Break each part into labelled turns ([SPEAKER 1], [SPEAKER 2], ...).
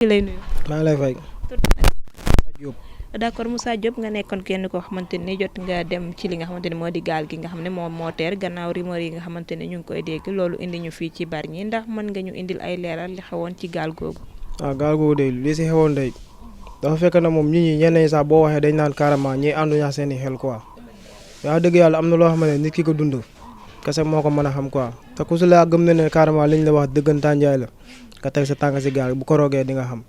[SPEAKER 1] lay nuyu.
[SPEAKER 2] maa ngi lay fay.
[SPEAKER 1] Diop. D'accord Moussa Diop nga nekkoon kenn koo xamante ni jot nga dem ci li nga xamante ni moo di gaal gi nga xam ne moom moo teer gannaaw rumeur yi nga xamante ne ñu ngi koy dégg loolu indi ñu fii ci Bargny ndax mën nga ñu indil ay leeral li xewoon ci gaal googu.
[SPEAKER 2] gaal googu de li si xewoon de dafa fekk na moom nit ñi ñenn ñi sax boo waxee dañ naan carrément ñi ànduñu seen i xel quoi. yaa dëgg yàlla am na loo xam ne nit ki ko dund kese moo ko mën a xam quoi te ku si laa gëm na ne carrément liñ la wax dëggantaan njaay la nga teg sa tànk si gaal bu ko roogee di nga xam.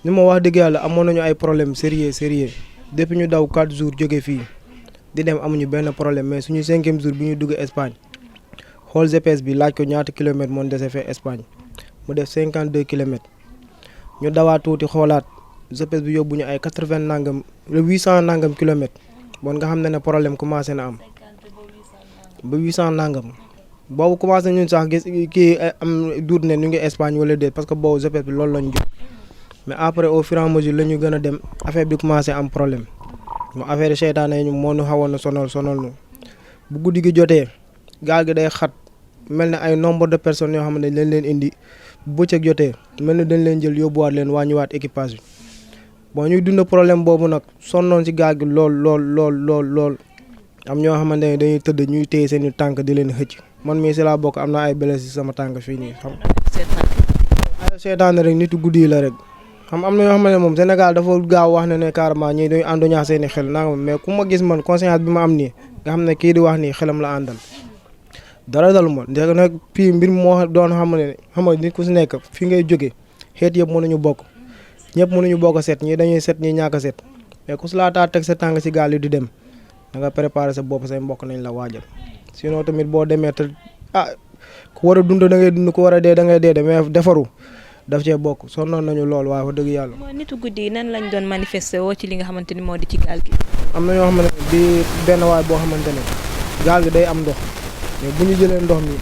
[SPEAKER 2] ni ma wax dëgg yàlla amoon nañu ay problème sérieux depuis ñu daw 4 jours jóge fii di dem amuñu benn problème mais suñu 5e jour bi ñu dugg Espagne xool GPS bi laaj ko ñaata kilomètres moo dese fee Espagne mu def 52 kilomètres ñu dawaat tuuti xoolaat GPS bi yóbbu ñu ay 80 nangam 800 nangam kilomètres bon nga xam ne problème commencé na am ba 800 nangam boobu commencé ñun sax gis kii am duut ne ñu ngi Espagne wala déet parce que boobu GPS bi loolu lañu jot. mais après au fur et à mesure la ñu gën a dem affaire bi commencé am problème mu affaire yi seytaane ñu moo ñu xawoon na sonal nu bu guddi gi jotee gaal gi day xat mel ne ay nombre de personnes yoo xam ne dañ leen indi bu bëccëg jotee mel ne dañ leen jël yóbbuwaat leen wàññiwaat équipage bi bon ñuy dund problème boobu nag sonnoon ci gaal gi lool am ñoo xamante ne dañuy tëdd ñuy téye seen i tànk di leen xëcc man mii si laa bokk am na ay blessé ci sama tànk fii nii xam ay seytaane rek nitu guddi yi la rek. am na ñoo xam ne moom Sénégal dafa gaaw wax ne carrément ñii dañuy àndu ñaax seen i xel naa mais ku ma gis man conscience bi ma am nii nga xam ne kii di wax nii xelam la àndal dara dalu ma ndek nag fii mbir moo doon xam nga nit ku si nekk fi ngay jóge xeet yëpp mënuñu bokk ñëpp mënuñu bokk set ñii dañuy set ñii ñàkk a set mais ku si laataa teg sa tàng si gaal yi di dem da nga préparer sa bopp say mbokk nañ la waajal sinon tamit boo demee te ku war a dund da ngay dund ku war a dee da ngay dee mais defaru daf cee bokk sonnoon nañu lool waaye wax dëgg yàlla.
[SPEAKER 1] moo nitu guddi yi nan lañ doon manifester woo ci li nga xamante ni moo di ci gaal gi.
[SPEAKER 2] am na ñoo xamante ne di benn waay boo xamante ne gaal gi day am ndox mais bu ñu jëlee ndox mi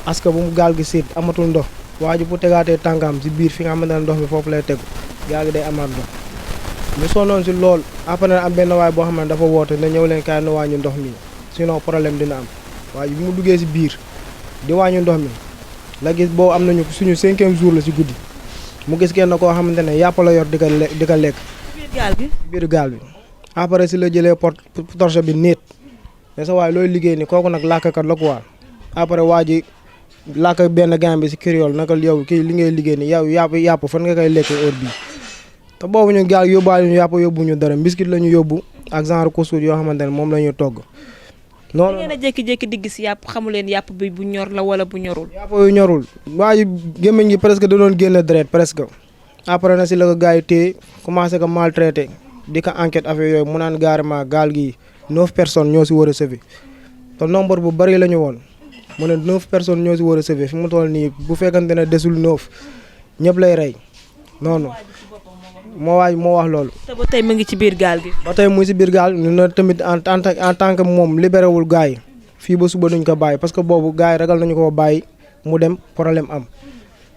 [SPEAKER 2] aska bu mu gaal gi siit amatul ndox waa ji bu tegaatee tànkaam si biir fi nga xamante ne ndox mi foofu lay tegu gaal gi day amaat ndox ñu sonnoon si lool après am benn waay boo xam ne dafa woote ne ñëw leen kaay nu wàññi ndox mi sinon problème dina am waa ji bu mu duggee si biir di wàññi ndox mi. la gis boobu am nañu suñu 5e jour la ci guddi mu gis kenn koo xamante ne yàpp la yor di ko lekk. biir gaal bi après si la jëlee torche bi néet mais sa waay looy liggéey ni kooku nag làkkat la quoi après waa ji làkk benn gain bi si créole naka yow kii li ngay liggéey ni yow yàpp fan nga koy lekkee heure bii te boobu ñu gaal yóbbaale ñu yàpp yóbbu ñu dara biscuit la ñu yóbbu ak genre couscous yoo xamante ne moom la ñuy togg.
[SPEAKER 1] non ngeen a jékki-jékki di gis yàpp xamu leen yàpp bi bu ñor la wala bu ñorul.
[SPEAKER 2] yàpp yu ñorul waa ji gémmiñ gi presque da doon génne deret presque après na si la ko gars yi téye commencé ko maltraité di ko enquête affaire yooyu mu naan carrément gaal gi 9 personnes ñoo si war a sauver te nombre bu bari la ñu woon mu ne 9 personnes ñoo si war a sauver fi mu toll nii bu fekkante ne desul 9 ñëpp lay rey noonu moo wax loolu.
[SPEAKER 1] te ba tey mu ngi ci biir gaal gi.
[SPEAKER 2] ba tey mu ngi ci biir gaal ñu ne tamit en tant que moom libéré wul gars yi fii ba suba duñ ko bàyyi parce que boobu gars yi ragal nañu ko bàyyi mu dem problème am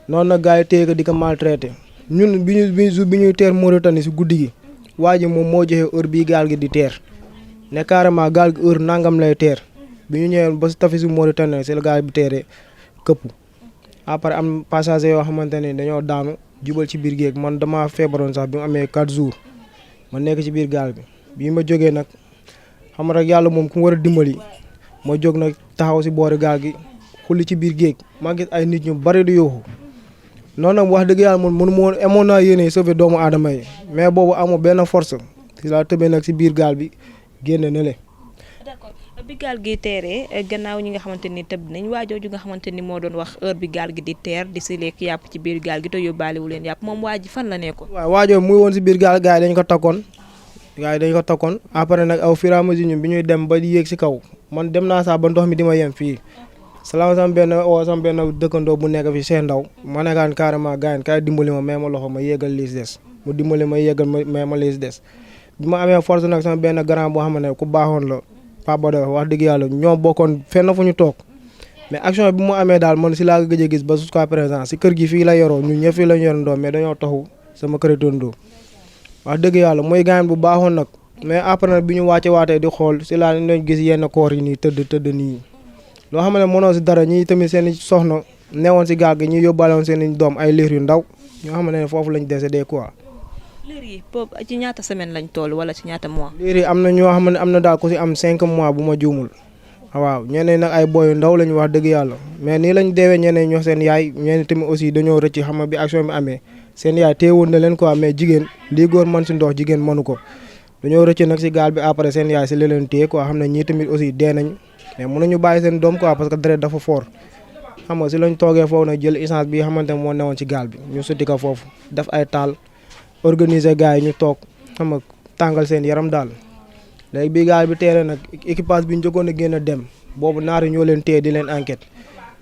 [SPEAKER 2] noonu nag gars yi téye ko di ko maltraité ñun bi ñuy teer Mauritanie si guddi gi waa ji moom moo joxe heure bii gaal gi di teer ne carrément gaal gi heure nangam lay teer bi ñu ñëwee ba si tafi si Mauritanie si la gaal bi teeree këpp après am passager yoo xamante ne dañoo daanu. jubal ci biir géej man dama feebaroon sax bi mu amee 4 jours ma nekk ci biir gaal bi bii ma jógee nag xam rek yàlla moom ku mu war a dimbali ma jóg nag taxaw si boori gaal gi xulli ci biir géej maa gis ay nit ñu bari di yuuxu noonu nag wax dëgg yàlla man mënu ma amoon naa yéene sauver doomu aadama yi mais boobu amoo benn force si laa tëbee nag si biir gaal bi génne na le.
[SPEAKER 1] d'accord bi gaal gi teeree gannaaw ñi nga xamante ni tëb nañ waajooju nga xamante ni moo doon wax heure bi gaal gi di teer di si lekk yàpp ci biir gaal gi te yóbbaale wu leen yàpp moom waa ji fan la nekkoon.
[SPEAKER 2] waaw waajoo muy woon si biir gaal gars yi dañ ko takkoon après nag aw fur et à mesure ñun bi ñuy dem ba di yéeg si kaw man dem naa sax ba ndox mi di ma yem fii sama benn dëkkandoo bu nekk fi seen ndaw ma nekkaan carrément gars yi kay dimbali ma may ma loxo ma yéegal liis des mu dimbali ma yéegal ma liis des bi ma amee force nag sama benn grand boo xam ne ku baaxoon la Papa Doy wax dëgg yàlla ñoo bokkoon fenn fu ñu toog mais action bi mu amee daal man si laa gëj a gis ba jusqu'à présent si kër gi fii la yoroo ñun ñëpp fii la ñu yorandoo mais dañoo taxu sama kër tondoo wax dëgg yàlla mooy gaañ bu baaxoon nag mais après nag bi ñu waatee di xool si laa ñu gis yenn koor yi nii tëdd nii loo xam ne mënoo si dara ñii tamit seen soxna newoon si gaal gi ñi yóbbaale woon seen doom ay liir yu ndaw ñoo xam ne foofu lañ décédé quoi.
[SPEAKER 1] liir yi boobu ci ñaata semaine lañ toll wala ci ñaata mois.
[SPEAKER 2] liir yi am na ñoo xam ne am na daal ku si am 5 mois bu ma juumul waaw ñeneen nag ay boy yu ndaw lañu wax dëgg yàlla mais nii lañ deewee ñeneen ñoo seen yaay ñeneen tamit aussi dañoo rëcc xam nga bi action bi amee seen yaay téewoon na leen quoi mais jigéen lii góor mën si ndox jigéen mënu ko dañoo rëcc nag si gaal bi après seen yaay si li leen téye quoi xam ne ñii tamit aussi dee nañ mais mënuñu bàyyi seen doom quoi parce que deret dafa fort xam nga si lañ toogee foofu nag jël essence bi xamante ne moo newoon ci gaal bi ñu sotti ko foofu def ay taal organiser gars yi ñu toog xam nga tàngal seen yaram daal léegi bi gaal bi teere nag équipage bi njëkkoon a génn a dem boobu naar yi ñoo leen téye di leen enquête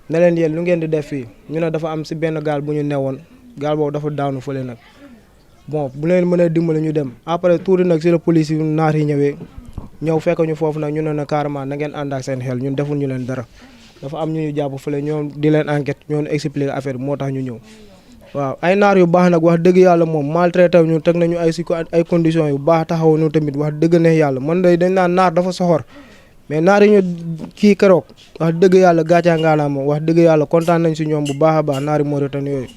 [SPEAKER 2] ne leen yéen lu ngeen di def fii ñu ne dafa am si benn gaal bu ñu newoon gaal boobu dafa daanu fële nag bon bu leen mënee dimbali ñu dem après tuuti nag si la police yi naar yi ñëwee ñëw fekk ñu foofu nag ñu ne na carrément na ngeen ànd ak seen xel ñun deful ñu leen dara dafa am ñu ñu jàpp fële ñoom di leen enquête ñoo expliquer affaire bi moo tax ñu ñëw waaw ay naar yu baax nag wax dëgg yàlla moom maltraité ñu teg nañu ay conditions yu baax taxaw ñu tamit wax dëgg ne yàlla man day dañ naan naar dafa soxor mais naar yi ñu kii keroog wax dëgg yàlla gàccaa ngaalaama wax dëgg yàlla kontaan nañ si ñoom bu baax a baax naari Mauritanie yooyu.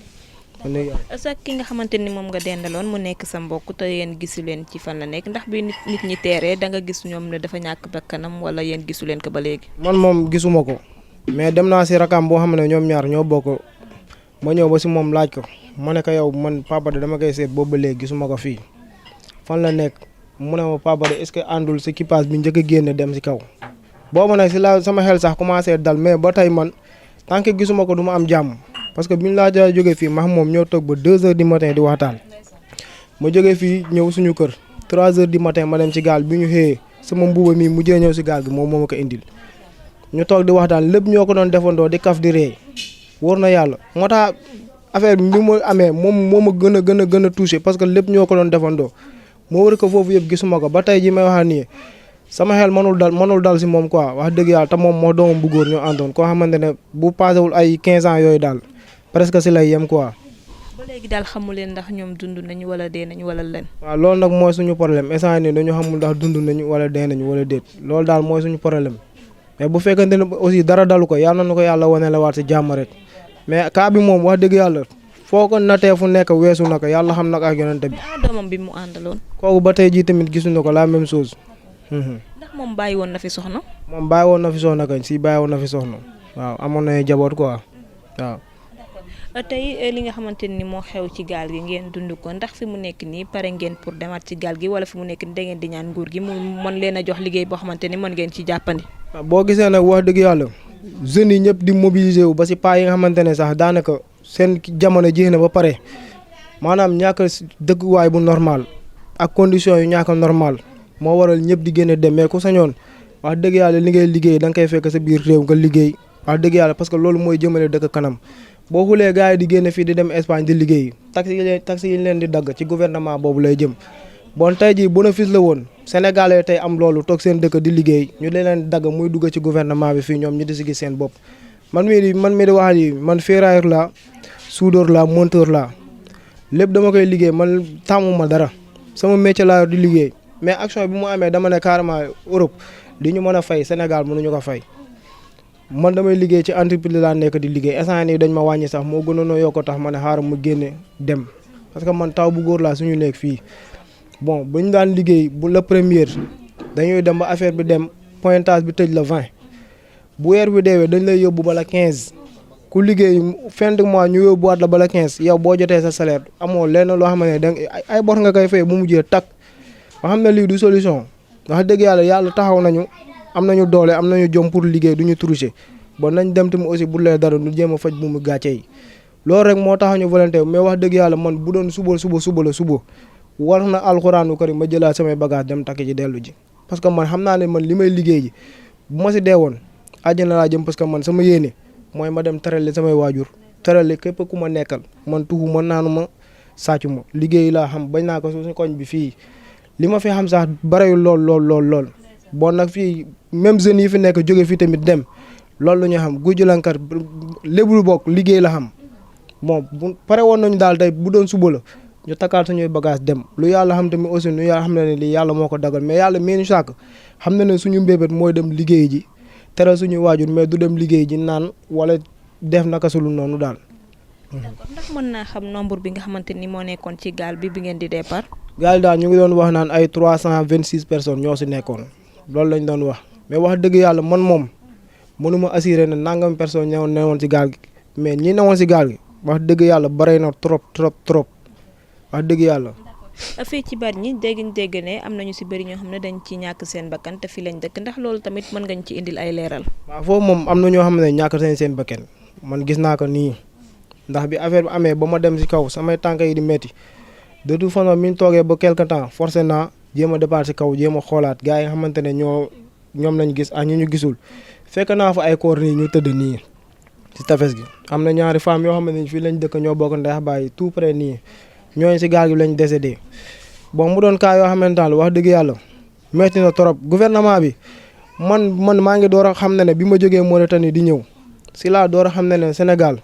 [SPEAKER 1] sa ki nga xamante ni moom nga dendaloon mu nekk sa mbokk te yéen gisu leen ci fan la nekk ndax bi nit ñi teeree da nga gis ñoom ne dafa ñàkk bakkanam wala yéen gisu leen ko ba léegi.
[SPEAKER 2] man moom gisuma ko mais dem naa si rakam boo xam ne ñoom ñaar ñoo bokk ma ñëw ba si moom laaj ko ma ne ko yow man papa de dama koy seet boobu ba léegi gisuma ko fii fan la nekk mu ne ma papa de est-ce que àndul si équipage bi njëkk a génn dem si kaw boobu nag si la sama xel sax commencé dal mais ba tey man tant que gisuma ko du ma am jàmm parce que bi ñu laa jógee fii max moom ñoo toog ba 2 heures du matin di waxtaan ma jógee fii ñëw suñu kër 3 heures du matin ma dem ci gaal bi ñu xëyee sama mbuuba mi mujjee ñëw si gaal gi moom moo ma ko indil ñu toog di waxtaan lépp ñoo ko doon defandoo di kaf di ree wóor na yàlla moo tax affaire bi mu amee moom moo ma gën a touché parce que lépp ñoo ko doon defandoo moo war ko foofu yëpp gisuma ko ba tey ji may wax nii sama xel mënul dal si moom quoi wax dëgg yàlla te moom moo doomam bu góor ñoo àndoon koo xamante ne bu paasewul ay 15 ans yooyu daal presque si lay yem quoi.
[SPEAKER 1] ba léegi daal xamu leen ndax ñoom dund nañu wala dee nañu wala leen.
[SPEAKER 2] waaw loolu nag mooy suñu problème instant nii dañu xamul ndax dund nañu wala dee nañu wala déet loolu daal mooy suñu problème mais bu fekkente ne aussi dara dalu ko yàlla na ko yàlla wane la waat si jàmm rek mais cas bi moom wax dëgg yàlla foo ko natee fu nekk weesu na ko yàlla xam na ko ak yonente bi.
[SPEAKER 1] mais doomam bi mu àndaloon.
[SPEAKER 2] kooku ba tey jii tamit gisuñu ko la même chose.
[SPEAKER 1] ndax moom bàyyi woon na fi soxna.
[SPEAKER 2] moom bàyyi woon na fi soxna kañ si bàyyi woon na fi soxna waaw amoon na jaboot quoi waaw.
[SPEAKER 1] tey li nga xamante ni moo xew ci gaal gi ngeen dund ko ndax fi mu nekk nii pare ngeen pour demaat ci gaal gi wala fi mu nekk nii da ngeen di ñaan nguur gi mu mën leen a jox liggéey boo xamante ni mën ngeen ci jàppandi.
[SPEAKER 2] boo gisee nag wax dëgg yàlla jeunes yi ñëpp di mobiliser wu ba si paa yi nga xamante ne sax daanaka seen jamono jeex na ba pare maanaam ñàkk dëkkuwaay bu normal ak conditions yu ñàkk normal moo waral ñëpp di génne dem mais ku sañoon wax dëgg yàlla li ngay liggéey da nga koy fekk sa biir réew nga liggéey wax dëgg yàlla parce que loolu mooy jëmale dëkk kanam boo xoolee gars yi di génne fii di dem Espagne di liggéey taxi yi leen di dagg ci gouvernement boobu lay jëm bon tey jii bénéfice la woon Sénégalais tey am loolu toog seen dëkk di liggéey ñu leen dagg muy dugg ci gouvernement bi fii ñoom ñu di si gis seen bopp man mii di wax yi man ferrailleur la soudeur la monteur la lépp dama koy liggéey man tàmmuma dara sama métier laa di liggéey mais action bi mu amee dama ne carrément Europe li ñu mën a fay Sénégal mënuñu ko fay man damay liggéey ci entreprise laa nekk di liggéey instant nii dañ ma wàññi sax moo gënoon a yokk tax ma ne xaaral mu génne dem parce que man taw bu góor laa suñu nekk fii bon bu ñu daan liggéey bu la première dañuy dem ba affaire bi dem pointage bi tëj la 20 bu weer bi deewee dañ lay yóbbu bala 15 ku liggéey fin de mois ñu yóbbuwaat la bala 15 yow boo jotee sa salaire amoo lenn loo xam ne ay bor nga koy fay bu mujjee takk nga xam ne lii du solution wax dëgg yàlla taxaw nañu am nañu doole am nañu jom pour liggéey du ñu touché bon nañ dem tamit aussi bu lee dara ñu jéem a faj bu mu gàcce yi loolu rek moo tax ñu volonté mais wax dëgg yàlla man bu doon suba war na alxuraanu karim ma jëlaat samay bagage dem takk ji dellu ji parce que man xam naa ne man li may liggéey ji bu ma si dee woon àjjana laa jëm parce que man sama yéene mooy ma dem terale samay waajur terale képp ku ma nekkal man tuxu ma naanu ma sàccu ma liggéey laa xam bañ naa ko suñu koñ bi fii li ma fi xam sax barewul lool bon nag fii même jeunes yi fi nekk jóge fii tamit dem loolu la ñu xam Guy Julankar lépp lu bokk liggéey la xam bon bu pare woon nañu daal tey bu doon suba la ñu takkaat suñuy bagage dem lu yàlla xam tamit aussi nu yàlla xam ne lii yàlla moo ko dagal mais yàlla mii ñu sàkk xam na ne suñu mbébét mooy dem liggéey ji teral suñu waajur mais du dem liggéey ji naan wala def naka sulu noonu daal
[SPEAKER 1] d'accord ndax mën naa xam nombre bi nga xamante ni moo nekkoon ci gaal bi ngeen di départ.
[SPEAKER 2] gaal daal ñu ngi doon wax naan ay 326 personnes ñoo si nekkoon loolu lañ doon wax mais wax dëgg yàlla man moom mënuma assuré ne nangam personne ñëwoon newoon si gaal gi mais ñi newoon si gaal gi wax dëgg yàlla bare na trop wax dëgg yàlla.
[SPEAKER 1] fii ci Bargny dégg ne am nañu si bëri ñoo xam ne dañ ci ñàkk seen bakkan te fi lañ dëkk ndax loolu tamit mën ngañ ci indil ay leeral.
[SPEAKER 2] waaw foofu moom am na ñoo xam ne ñàkk seen bakkan man gis naa ko nii ndax bi affaire bi amee ba ma dem si kaw samay tànk yi di métti de toute façon mi ñu toogee ba quelque temps forcé naa jéem a départ si kaw jéem a xoolaat gars yi nga xamante ne ñoom lañ gis ak ñu gisul fekk naa fa ay koor nii ñu tëdd nii si tefes gi. am na ñaari femmes yoo xam ne fii lañ dëkk ñoo bokk ndeex bàyyi tout près nii ñooñu si gaal gi lañ décédé bon mu doon cas yoo xamante ne wax dëgg yàlla métti na trop gouvernement bi man maa ngi door a xam ne bi ma jógee Mauritanie di ñëw si laa door a xam ne Sénégal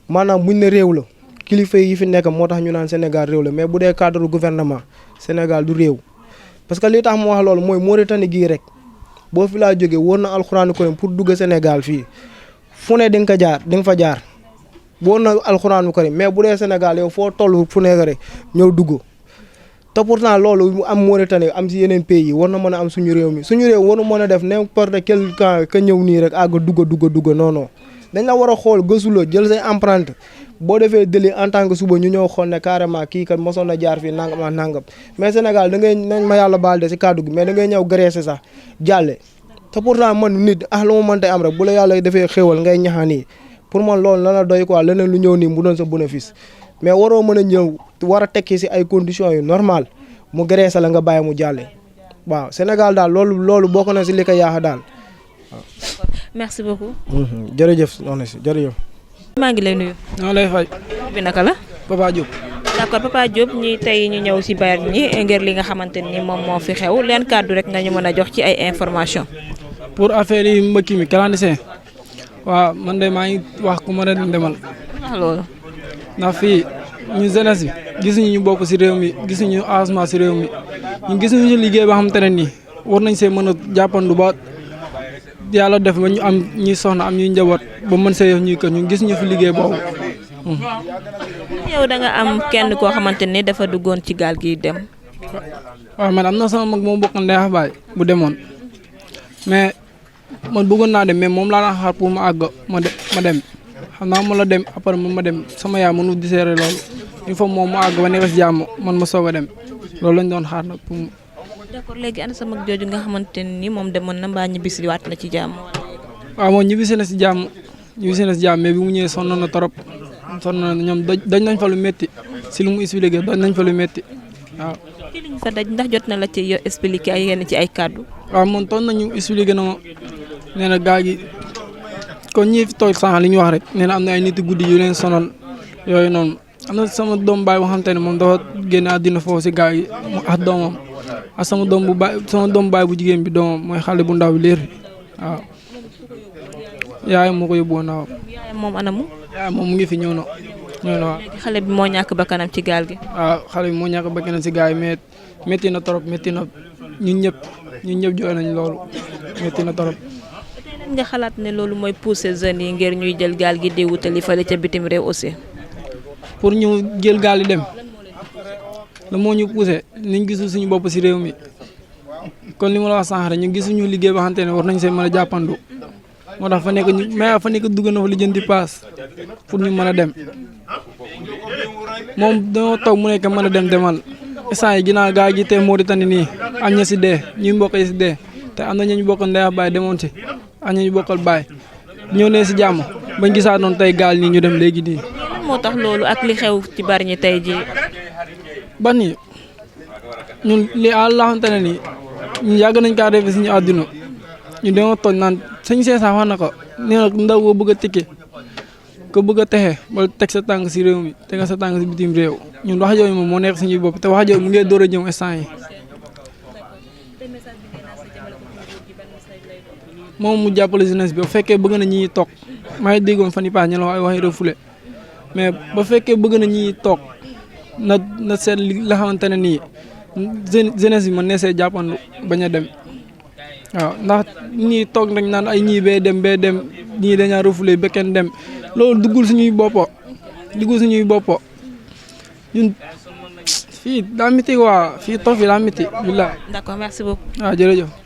[SPEAKER 2] maanaam buñ ne réew la kilifa yi fi nekk moo tax ñu naan Sénégal réew la mais bu dee cadre gouvernement Sénégal du réew. parce que li tax mu wax loolu mooy Mauritanie gii rek boo fi laa jógee wóor na alxuraanu karim pour dugg Sénégal fii fu ne di nga fa jaar wóor na alxuraanu karim mais bu dee Sénégal yow foo toll fu nekk rek ñëw dugg. te pourtant loolu mu am Mauritanie am si yeneen pays yi war na mën a am suñu réew mi suñu réew war na mën a def n'importe quel cas ka ñëw nii rek àgg dugg non dañ la war a xool gëstu la jël say empreinte boo defee délit en tant que suba ñu ñëw xool ne carrément kii kat mosoon na jaar fii nangam ak nangam mais Sénégal da ngay nañ ma yàlla baal de si kàddu gi mais da ngay ñëw graissé sax jàlle te pourtant man nit lu ma mënte am rek bu la yàlla defee xéwal ngay ñaxaan nii pour man loolu la la doy quoi leneen lu ñëw nii mu doon sa bénéfice mais waroo mën a ñëw war a tekki si ay conditions yu normal mu graissé la nga bàyyi mu jàlle waaw Sénégal daal loolu bokk na si li ko yaaxa daal waaw.
[SPEAKER 1] merci beaucoup.
[SPEAKER 2] jërëjëf soxna si jërëjëf.
[SPEAKER 1] maa ngi lay nuyu.
[SPEAKER 3] ñoo lay fay.
[SPEAKER 1] bi naka la.
[SPEAKER 3] Papa Diop.
[SPEAKER 1] d'accord Papa Diop ñi tey ñu ñëw si Bargny ngir li nga xamante ni moom moo fi xew leen kàddu rek nga ñu mën a jox ci ay information
[SPEAKER 3] pour affaire yi mbëkk mi clandestin waaw man de maa ngi wax ku ma leen demal.
[SPEAKER 1] wax loolu.
[SPEAKER 3] ndax fii ñu jeunesse bi gisuñu ñu bokk si réew mi gisuñu avancement si réew mi ñu gisuñu ñu liggéey ba xamante ne nii war nañ see mën a jàppandu ba yàlla def ba ñu am ñuy soxna am ñuy njaboot ba mën see ñuy kër ñu gis ñu fi liggéey boobu.
[SPEAKER 1] yow da nga am kenn koo xamante ni dafa duggoon ci gaal gi dem.
[SPEAKER 3] waaw man am na sama mag moom bokk ndeex baay bu demoon mais man bëggoon naa dem mais moom laa la xaar pour ma àgg ma dem xam naa ma la dem après ma dem sama yaay mënu di seere loolu il faut moom mu àgg ba nekk si jàmm man ma soog a dem loolu lañ doon xaar nag pour mu.
[SPEAKER 1] d'accord léegi ana sa mag jooju nga xamante ni moom demoon na mbaa ñibbisi waat na ci jàmm.
[SPEAKER 3] waaw moom ñibbisi na si jàmm mais bi mu ñëwee sonn na trop sonn na ñoom dañ nañ fa lu métti si lu mu expliqué dañ nañ fa lu métti waaw.
[SPEAKER 1] kii liñ fa daj ndax jot na la ci yo expliqué ay yenn ci ay kàddu.
[SPEAKER 3] waaw moom toog nañu expliqué na ma nee na gaa gi kon ñi fi toog sànq li ñu wax rek nee na am na ay nit guddi yu leen sonal yooyu noonu am na sama doom baay boo xam te ne moom dafa génne àddina foofu si gaa gi ak doomam ak sama doom baay bu jigéen bi doomam mooy xale bu ndaw bi liir waaw yaayam moo ko yóbbu woon waaw.
[SPEAKER 1] yaayam moom anamu.
[SPEAKER 3] yaayam moom mu ngi fi ñëw na waaw.
[SPEAKER 1] léegi xale bi moo ñàkk bakkanam ci gaal gi.
[SPEAKER 3] waaw xale bi moo ñàkk bakkanam si gaal yi mais métti na trop métti na ñun ñëpp jooy nañ loolu métti na trop.
[SPEAKER 1] tey lan nga xalaat ne loolu mooy pousser jeunes yi ngir ñuy jël gaal gi di wutali fële ca bitim réew aussi.
[SPEAKER 3] pour ñu jël gaal yi dem la moo ñu poussé niñ gisul suñu bopp si réew mi kon li ma la wax sànq rek ñu gisuñu liggéey ba xamante ne war nañ see mën a jàppandu moo tax fa nekk dugg na fa li jën di paas pour ñu mën a dem moom dañoo toog mu nekk mën a dem demal instant yi ginnaaw gaa gi te Mauritanie nii am ña si dee ñuy mbokk yi si dee te am na ñu bokkal ndey baay demoon si am ñu bokkal baay ñëw ne si jàmm bañ gisaat noonu tey gaal nii ñu dem léegi nii.
[SPEAKER 1] moo tax loolu ak li xew ci Bargny tey jii.
[SPEAKER 3] Bargny ñun li àll la xamante ne nii ñu yàgg nañ kaa def suñu àdduna ñu dañoo tooñ naan sëñ Seesaa wax na ko nee na ndaw boo bëgg a tikki ko bëgg a texe wala teg sa tànk si réew mi teg sa tànk si bitim réew ñun wax jooju moom moo nekk suñuy bopp te wax jooju mu ngi door a ñëw instant yi moom mu jàppale jeunesse bi bu fekkee bëgg na ñi toog maa ngi déggoon fan yii paas ñu la wax ay waxi refoulé mais ba fekkee bëgg na ñi toog na seet li la xamante ne nii jeunesse bi mën ne see jàppandu bañ a dem waaw ndax ñii toog nañ naan ay ñii bee dem ñii dañaa refoulé ba kenn dem loolu duggul suñuy bopp dugg suñuy bopp ñun fii daa métti waa fii toog fii daa métti billaay.
[SPEAKER 1] d'accord merci beaucoup.
[SPEAKER 3] waaw jërëjëf.